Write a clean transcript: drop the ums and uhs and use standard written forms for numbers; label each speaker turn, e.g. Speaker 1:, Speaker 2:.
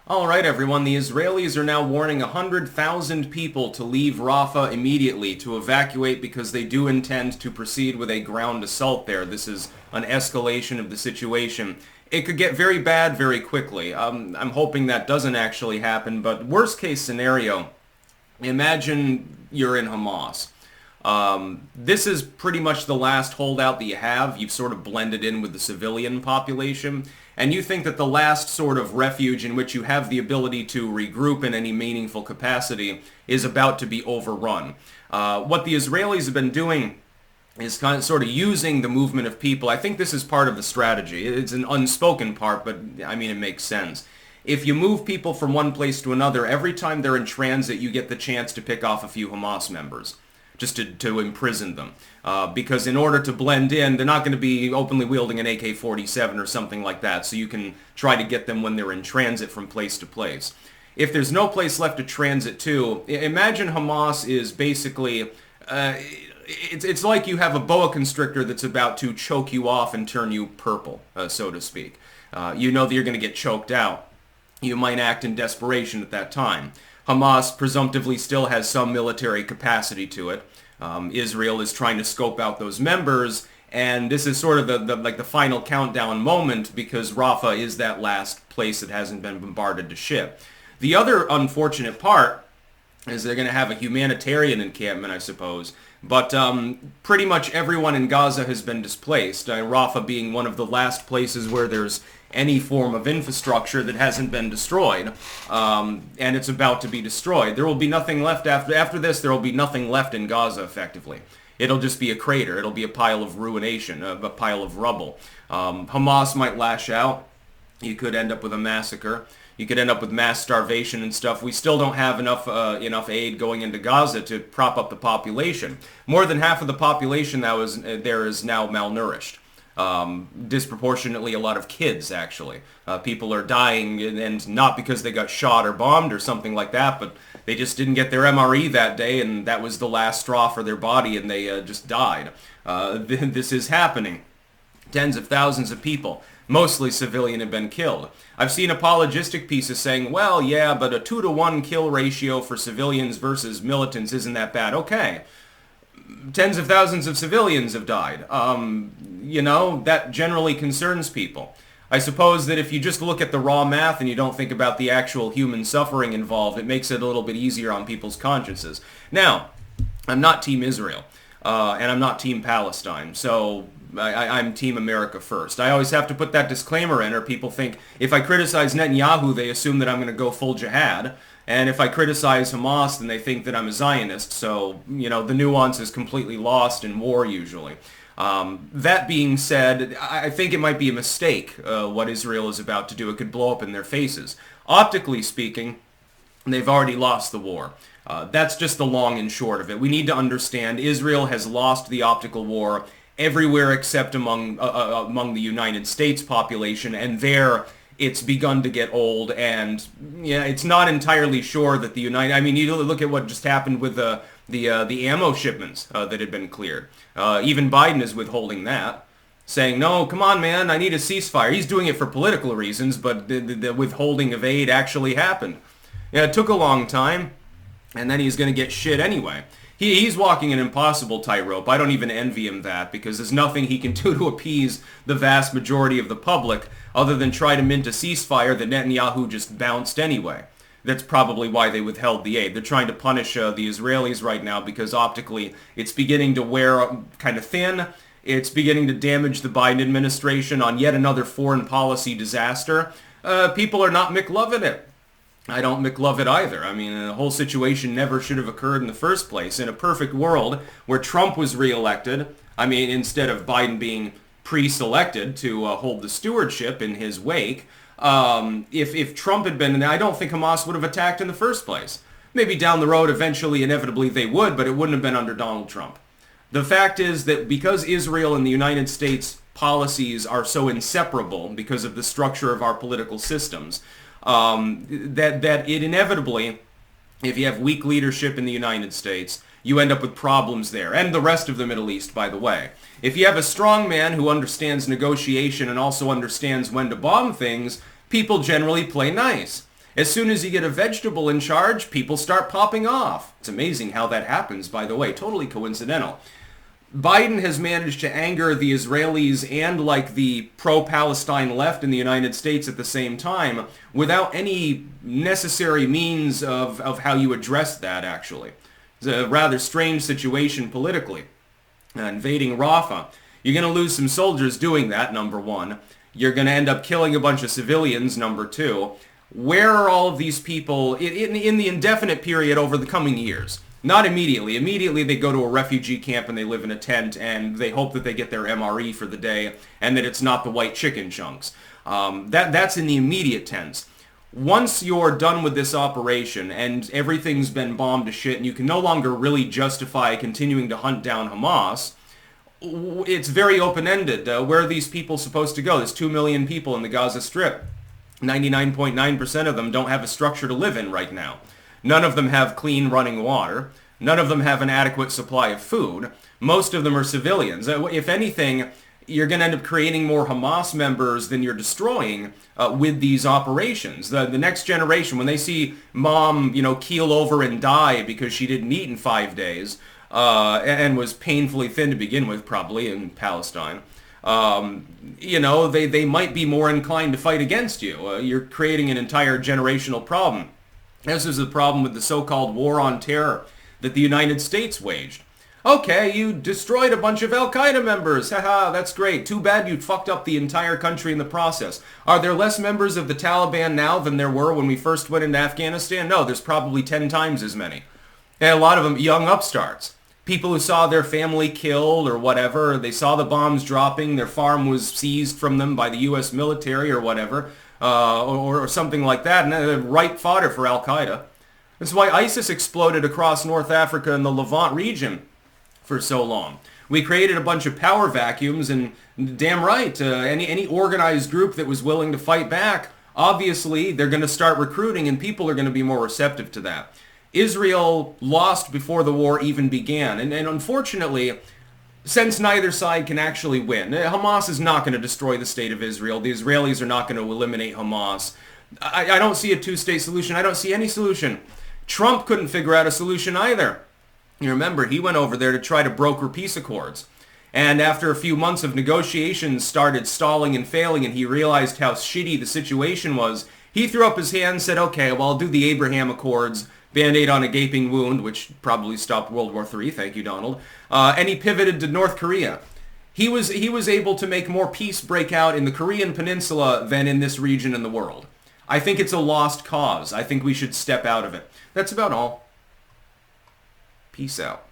Speaker 1: All right, everyone. The Israelis are now warning 100,000 people to leave Rafah immediately, to evacuate because they do intend to proceed with a ground assault there. This is an escalation of the situation. It could get very bad very quickly. I'm hoping that doesn't actually happen, but worst case scenario, imagine you're in Hamas. This is pretty much the last holdout that you have. You've sort of blended in with the civilian population, and you think that the last sort of refuge in which you have the ability to regroup in any meaningful capacity is about to be overrun. What the Israelis have been doing is kind of sort of using the movement of people. I think this is part of the strategy. It's an unspoken part, but I mean, it makes sense. If you move people from one place to another, every time they're in transit, you get the chance to pick off a few Hamas members, just to imprison them. Because in order to blend in, they're not going to be openly wielding an AK-47 or something like that, so you can try to get them when they're in transit from place to place. If there's no place left to transit to, imagine Hamas is basically... It's like you have a boa constrictor that's about to choke you off and turn you purple, so to speak. You know that you're going to get choked out. You might act in desperation at that time. Hamas presumptively still has some military capacity to it. Israel is trying to scope out those members, and this is sort of the final countdown moment because Rafah is that last place that hasn't been bombarded to ship. The other unfortunate part is they're going to have a humanitarian encampment, I suppose. But pretty much everyone in Gaza has been displaced, Rafah being one of the last places where there's any form of infrastructure that hasn't been destroyed, and it's about to be destroyed. There will be nothing left after this. There will be nothing left in Gaza, effectively. It'll just be a crater. It'll be a pile of ruination, a pile of rubble. Hamas might lash out. You could end up with a massacre. You could end up with mass starvation and stuff. We still don't have enough aid going into Gaza to prop up the population. More than half of the population there is now malnourished. Disproportionately a lot of kids, actually. People are dying, and not because they got shot or bombed or something like that, but they just didn't get their MRE that day, and that was the last straw for their body, and they just died. This is happening. Tens of thousands of people, mostly civilian, have been killed. I've seen apologistic pieces saying, well, yeah, but a 2-to-1 kill ratio for civilians versus militants isn't that bad. Okay. Tens of thousands of civilians have died. That generally concerns people. I suppose that if you just look at the raw math and you don't think about the actual human suffering involved, it makes it a little bit easier on people's consciences. Now, I'm not Team Israel, and I'm not Team Palestine, so I'm Team America first. I always have to put that disclaimer in, or people think if I criticize Netanyahu, they assume that I'm going to go full jihad. And if I criticize Hamas, then they think that I'm a Zionist. So, the nuance is completely lost in war, usually. That being said, I think it might be a mistake, what Israel is about to do. It could blow up in their faces. Optically speaking, they've already lost the war. That's just the long and short of it. We need to understand Israel has lost the optical war everywhere except among the United States population, and there it's begun to get old, and it's not entirely sure that the you look at what just happened with the ammo shipments that had been cleared. Even Biden is withholding that, saying, no, come on, man, I need a ceasefire. He's doing it for political reasons, but the withholding of aid actually happened. Yeah, it took a long time, and then he's going to get shit anyway. He's walking an impossible tightrope. I don't even envy him that, because there's nothing he can do to appease the vast majority of the public other than try to mint a ceasefire that Netanyahu just bounced anyway. That's probably why they withheld the aid. They're trying to punish the Israelis right now because optically it's beginning to wear kind of thin. It's beginning to damage the Biden administration on yet another foreign policy disaster. People are not McLovin' it. I don't McLove it either. I mean, the whole situation never should have occurred in the first place. In a perfect world where Trump was reelected, instead of Biden being pre-selected to hold the stewardship in his wake, if Trump had been, I don't think Hamas would have attacked in the first place. Maybe down the road, eventually, inevitably, they would, but it wouldn't have been under Donald Trump. The fact is that because Israel and the United States policies are so inseparable because of the structure of our political systems, that it inevitably, if you have weak leadership in the United States, you end up with problems there, and the rest of the Middle East, by the way. If you have a strong man who understands negotiation and also understands when to bomb things, people generally play nice. As soon as you get a vegetable in charge, people start popping off. It's amazing how that happens, by the way. Totally coincidental. Biden has managed to anger the Israelis and like the pro-Palestine left in the United States at the same time without any necessary means of how you address that, actually. It's a rather strange situation politically. Invading Rafah. You're going to lose some soldiers doing that, number one. You're going to end up killing a bunch of civilians, number two. Where are all of these people in the indefinite period over the coming years? Not immediately. Immediately they go to a refugee camp and they live in a tent and they hope that they get their MRE for the day and that it's not the white chicken chunks. That's in the immediate tense. Once you're done with this operation and everything's been bombed to shit and you can no longer really justify continuing to hunt down Hamas, it's very open-ended. Where are these people supposed to go? There's 2 million people in the Gaza Strip. 99.9% of them don't have a structure to live in right now. None of them have clean running water. None of them have an adequate supply of food. Most of them are civilians. If anything, you're going to end up creating more Hamas members than you're destroying with these operations. The next generation, when they see mom, keel over and die because she didn't eat in 5 days and was painfully thin to begin with, probably, in Palestine, they might be more inclined to fight against you. You're creating an entire generational problem. This is the problem with the so-called war on terror that the United States waged. Okay, you destroyed a bunch of Al-Qaeda members. Haha, that's great. Too bad you fucked up the entire country in the process. Are there less members of the Taliban now than there were when we first went into Afghanistan? No, there's probably 10 times as many. And a lot of them young upstarts. People who saw their family killed or whatever. They saw the bombs dropping. Their farm was seized from them by the U.S. military or whatever. Or something like that, and ripe fodder for Al-Qaeda. That's why ISIS exploded across North Africa and the Levant region for so long. We created a bunch of power vacuums, and damn right, any organized group that was willing to fight back, obviously they're going to start recruiting, and people are going to be more receptive to that. Israel lost before the war even began, and unfortunately, since neither side can actually win. Hamas is not going to destroy the state of Israel. The Israelis are not going to eliminate Hamas. I don't see a two-state solution. I don't see any solution. Trump couldn't figure out a solution either. You remember, he went over there to try to broker peace accords. And after a few months of negotiations started stalling and failing, and he realized how shitty the situation was, he threw up his hand and said, okay, well, I'll do the Abraham Accords, Band-Aid on a gaping wound, which probably stopped World War III, thank you, Donald. And he pivoted to North Korea. He was able to make more peace break out in the Korean peninsula than in this region in the world. I think it's a lost cause. I think we should step out of it. That's about all. Peace out.